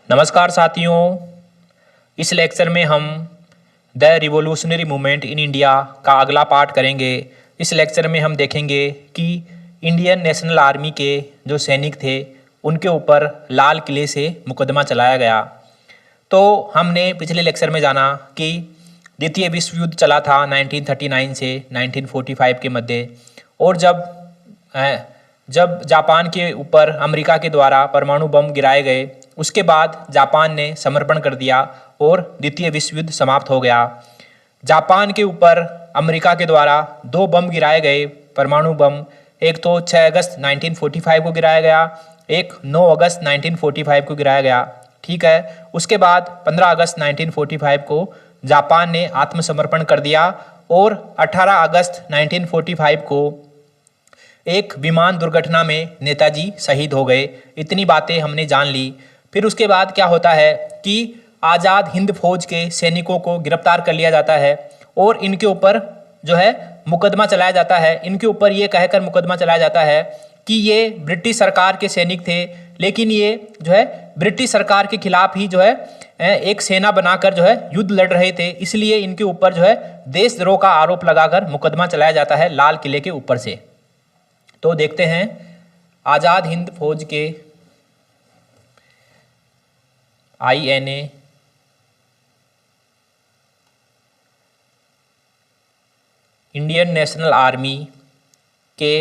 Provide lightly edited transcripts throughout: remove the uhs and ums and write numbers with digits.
नमस्कार साथियों, इस लेक्चर में हम the revolutionary movement in India का अगला पार्ट करेंगे। इस लेक्चर में हम देखेंगे कि इंडियन नेशनल आर्मी के जो सैनिक थे उनके ऊपर लाल किले से मुकदमा चलाया गया। तो हमने पिछले लेक्चर में जाना कि द्वितीय विश्व युद्ध चला था 1939 से 1945 के मध्य, और जब जापान के ऊपर अमेरिका के द्वारा परमाणु बम गिराए गए, उसके बाद जापान ने समर्पण कर दिया और द्वितीय विश्व युद्ध समाप्त हो गया। जापान के ऊपर अमेरिका के द्वारा 2 बम गिराए गए, परमाणु बम। एक तो 6 अगस्त 1945 को गिराया गया, एक 9 अगस्त 1945 को गिराया गया। ठीक है, उसके बाद 15 अगस्त 1945 को जापान ने आत्मसमर्पण कर दिया और 18 अगस्त 1945 को एक विमान दुर्घटना में नेताजी शहीद हो गए। इतनी बातें हमने जान ली। फिर उसके बाद क्या होता है कि आज़ाद हिंद फौज के सैनिकों को गिरफ्तार कर लिया जाता है और इनके ऊपर जो है मुकदमा चलाया जाता है। इनके ऊपर ये कहकर मुकदमा चलाया जाता है कि ये ब्रिटिश सरकार के सैनिक थे, लेकिन ये जो है ब्रिटिश सरकार के खिलाफ ही जो है एक सेना बनाकर जो है युद्ध लड़ रहे थे, इसलिए इनके ऊपर जो है देशद्रोह का आरोप लगाकर मुकदमा चलाया जाता है लाल किले के ऊपर से। तो देखते हैं आज़ाद हिंद फौज के INA इंडियन नेशनल आर्मी के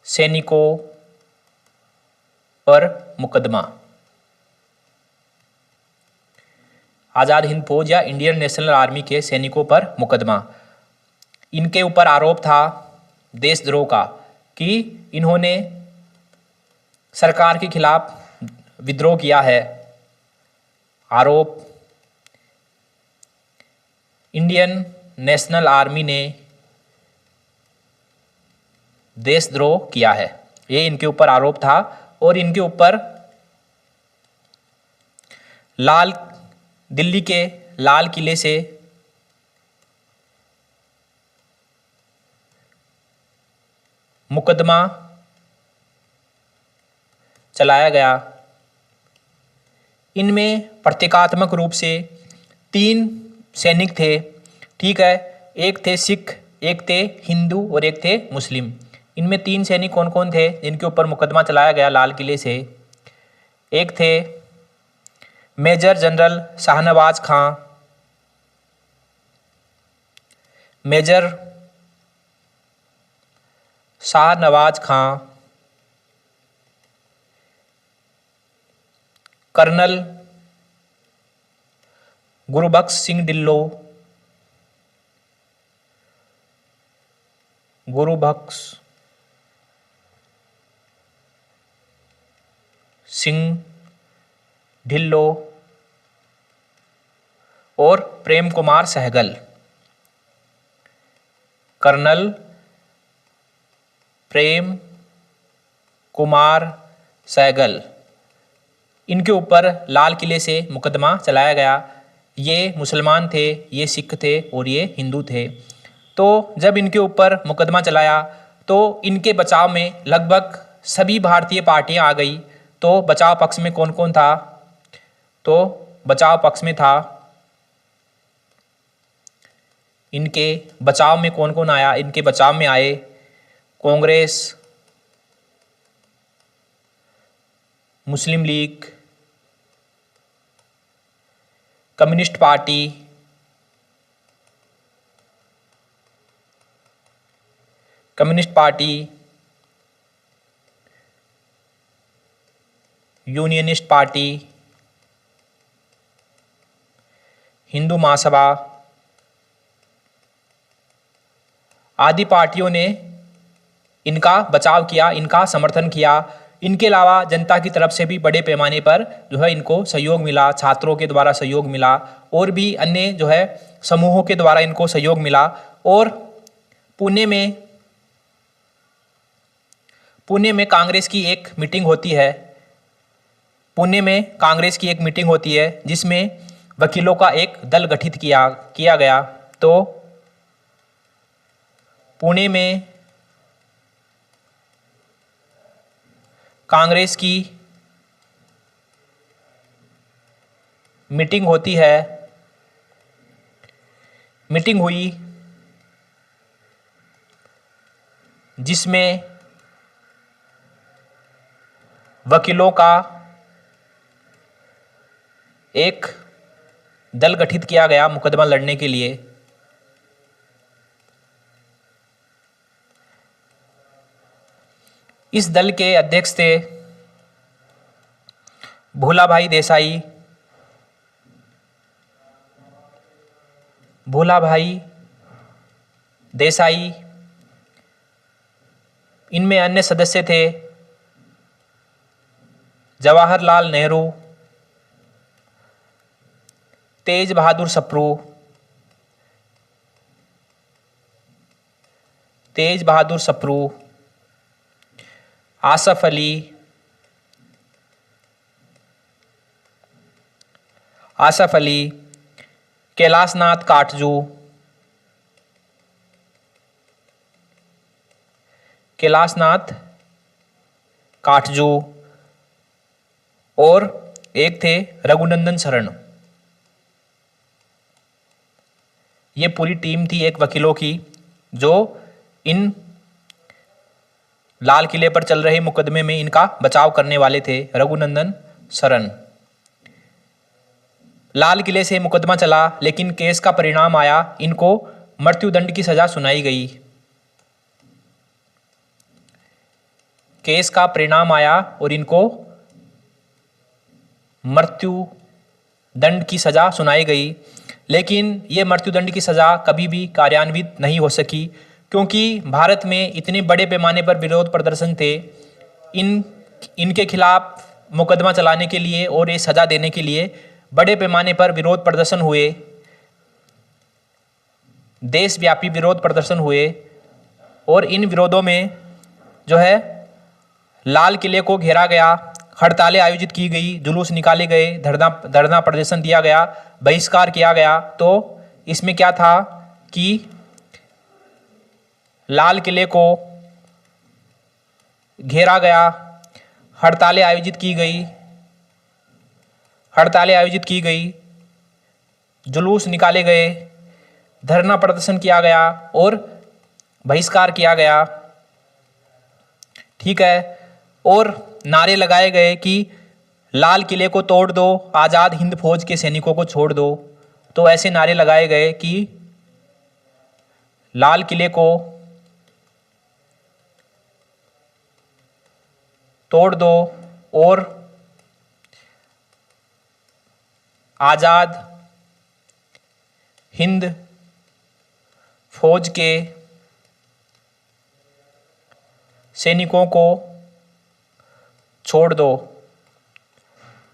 सैनिकों पर मुकदमा। आज़ाद हिंद फौज या इंडियन नेशनल आर्मी के सैनिकों पर मुकदमा। इनके ऊपर आरोप था देशद्रोह का कि इन्होंने सरकार के खिलाफ विद्रोह किया है। आरोप, इंडियन नेशनल आर्मी ने देशद्रोह किया है, ये इनके ऊपर आरोप था। और इनके ऊपर दिल्ली के लाल किले से मुकदमा चलाया गया। इनमें प्रतीकात्मक रूप से 3 सैनिक थे। ठीक है, एक थे सिख, एक थे हिंदू और एक थे मुस्लिम। इनमें 3 सैनिक कौन कौन थे जिनके ऊपर मुकदमा चलाया गया लाल किले से? एक थे मेजर जनरल शाहनवाज खां, मेजर शाहनवाज खां, कर्नल गुरबख्श सिंह ढिल्लो, गुरबख्श सिंह ढिल्लो और प्रेम कुमार सहगल। कर्नल प्रेम कुमार सहगल, इनके ऊपर लाल किले से मुकदमा चलाया गया। ये मुसलमान थे, ये सिख थे और ये हिंदू थे। तो जब इनके ऊपर मुकदमा चलाया तो इनके बचाव में लगभग सभी भारतीय पार्टियां आ गई। तो बचाव पक्ष में कौन कौन था? तो बचाव पक्ष में था, इनके बचाव में कौन कौन आया? इनके बचाव में आए Congress, Muslim League, Communist Party, Unionist Party, Hindu Mahasabha आदि पार्टियों ने इनका बचाव किया, इनका समर्थन किया। इनके अलावा जनता की तरफ से भी बड़े पैमाने पर जो है इनको सहयोग मिला, छात्रों के द्वारा सहयोग मिला और भी अन्य जो है समूहों के द्वारा इनको सहयोग मिला। और पुणे में कांग्रेस की एक मीटिंग होती है। पुणे में कांग्रेस की एक मीटिंग होती है जिसमें वकीलों का एक दल गठित किया गया। तो पुणे में कांग्रेस की मीटिंग होती है, मीटिंग हुई जिसमें वकीलों का एक दल गठित किया गया मुकदमा लड़ने के लिए। इस दल के अध्यक्ष थे भोलाभाई देसाई। भोलाभाई देसाई, इनमें अन्य सदस्य थे जवाहरलाल नेहरू, तेज बहादुर सप्रू, तेज बहादुर सप्रू, आसफ अली, आसफ अली, कैलाशनाथ काटजू, कैलाशनाथ काटजू और एक थे रघुनंदन शरण। ये पूरी टीम थी एक वकीलों की जो इन लाल किले पर चल रहे मुकदमे में इनका बचाव करने वाले थे। रघुनंदन शरण। लाल किले से मुकदमा चला, लेकिन केस का परिणाम आया, इनको मृत्युदंड की सजा सुनाई गई। केस का परिणाम आया और इनको मृत्युदंड की सजा सुनाई गई। लेकिन ये मृत्युदंड की सजा कभी भी कार्यान्वित नहीं हो सकी, क्योंकि भारत में इतने बड़े पैमाने पर विरोध प्रदर्शन थे इनके खिलाफ मुकदमा चलाने के लिए और ये सजा देने के लिए बड़े पैमाने पर विरोध प्रदर्शन हुए, देशव्यापी विरोध प्रदर्शन हुए। और इन विरोधों में जो है लाल किले को घेरा गया, हड़तालें आयोजित की गई, जुलूस निकाले गए, धरना प्रदर्शन दिया गया, बहिष्कार किया गया। तो इसमें क्या था कि लाल किले को घेरा गया, हड़तालें आयोजित की गई, हड़तालें आयोजित की गई, जुलूस निकाले गए, धरना प्रदर्शन किया गया और बहिष्कार किया गया। ठीक है। और नारे लगाए गए कि लाल किले को तोड़ दो, आज़ाद हिंद फौज के सैनिकों को छोड़ दो। तो ऐसे नारे लगाए गए कि लाल किले को तोड़ दो और आज़ाद हिंद फौज के सैनिकों को छोड़ दो।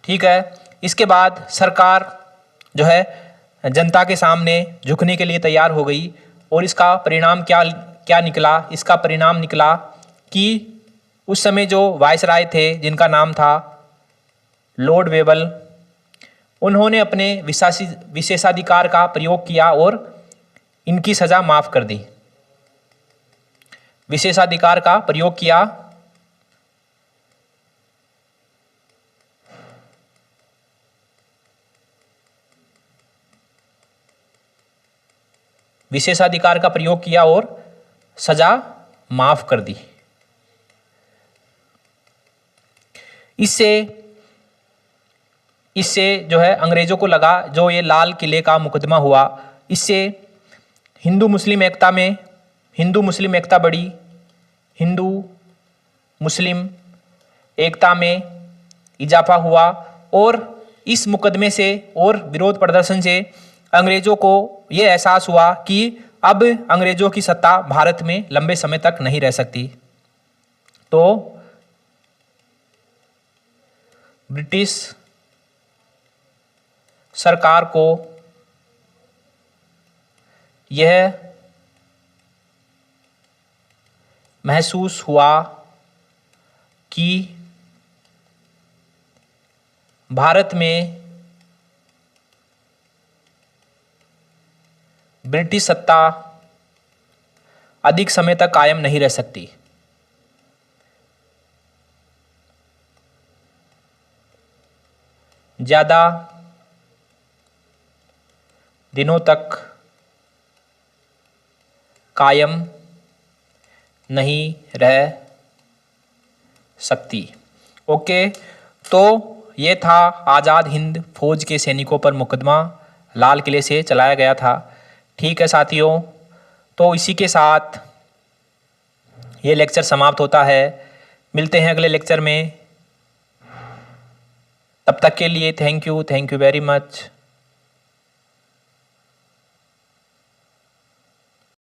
ठीक है। इसके बाद सरकार जो है जनता के सामने झुकने के लिए तैयार हो गई और इसका परिणाम क्या निकला? इसका परिणाम निकला कि उस समय जो वायसराय थे जिनका नाम था लॉर्ड वेबल, उन्होंने अपने विशेषाधिकार का प्रयोग किया और इनकी सज़ा माफ़ कर दी। विशेषाधिकार का प्रयोग किया, विशेषाधिकार का प्रयोग किया और सजा माफ कर दी। इससे जो है अंग्रेजों को लगा जो ये लाल किले का मुकदमा हुआ, इससे हिंदू मुस्लिम एकता बढ़ी, हिंदू मुस्लिम एकता में इजाफा हुआ। और इस मुकदमे से और विरोध प्रदर्शन से अंग्रेजों को ये एहसास हुआ कि अब अंग्रेजों की सत्ता भारत में लंबे समय तक नहीं रह सकती। तो ब्रिटिश सरकार को यह महसूस हुआ कि भारत में ब्रिटिश सत्ता अधिक समय तक कायम नहीं रह सकती। ज़्यादा दिनों तक कायम नहीं रह सकती। ओके, तो ये था आज़ाद हिंद फौज के सैनिकों पर मुकदमा लाल किले से चलाया गया था। ठीक है साथियों, तो इसी के साथ ये लेक्चर समाप्त होता है। मिलते हैं अगले लेक्चर में, तब तक के लिए थैंक यू वेरी मच।